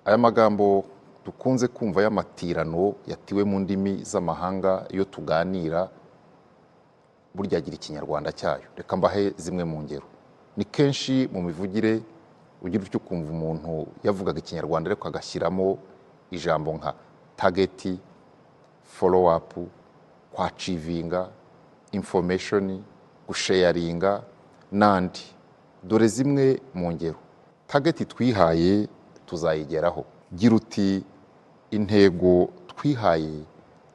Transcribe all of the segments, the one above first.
aya magambo dukunze kumva y'amatirano yatiwe mu ndimi z'amahanga iyo tuganira burya agira ikinyarwanda cyayo. Reka mbahe zimwe mu ngero. Ni kenshi mu mivugire ugira utyo ukumva umuntu yavugaga ikinyarwanda ariko agashyiramo ijambo nka target, follow up, kwacivinga, information, gusharinga n'andi. Dore zimwe mu ngero. Target twihaye tuzayigeraho. Gira uti intego twihaye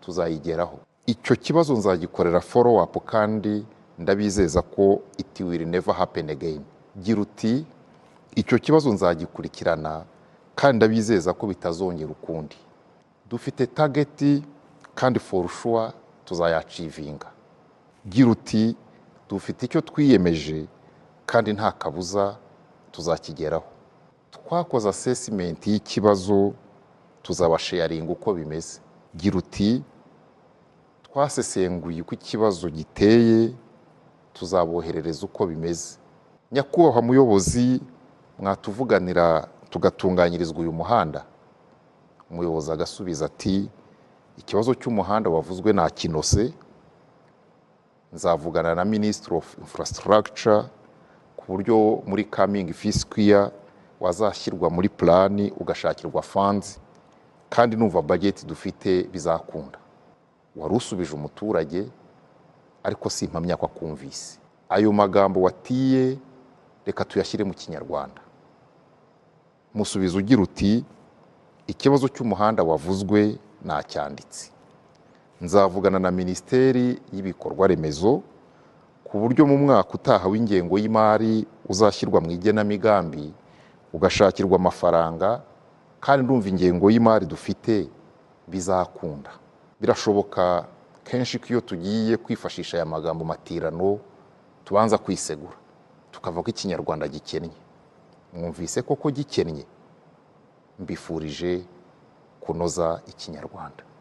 tuzayigeraho. Icyo kibazo nzagikorera follow up kandi ndabizeza ko it will never happen again. Gira uti icyo kibazo nzagikurikirana kandi ndabizeza ko bitazongera ukundi. Dufite target kandi for sure tuzayacivinga. Gira uti dufite icyo twiyemeje kandi nta kabuza tuzakigeraho. Twakoze assessment y'ikibazo tuzabasharinga uko bimeze. Gira uti twasesenguye uko ikibazo giteye tuzaboherereza uko bimeze. Nyakubahwa muyobozi, mwatuvuganira tugatunganyirizwa uyu muhanda? Umuyobozi agasubiza ati ikibazo cy'umuhanda wavuzwe na kinose, nzavugana na Minister of Infrastructure ku buryo muri coming fiscal year wazashyirwa muri plani ugashakirwa funds, kandi numva budget dufite bizakunda. Wari usubije umuturage ariko simpamya ko akumvise. Ayo magambo watiye reka tuyashyire mu kinyarwanda. Musubiza ugira uti ikibazo cy'umuhanda wavuzwe nacyanditse. Nzavugana na Minisiteri y'Ibikorwa Remezo ku buryo mu mwaka utaha w'ingengo y'imari uzashyirwa mu igenamigambi ugashakirwa amafaranga, kandi ndumva ingengo y'imari dufite bizakunda. Birashoboka kenshi ko iyo tugiye kwifashisha aya magambo matirano tubanza kwisegura tukavuga ko ikinyarwanda gikennye. Mwumvise koko gikennye? Mbifurije kunoza ikinyarwanda.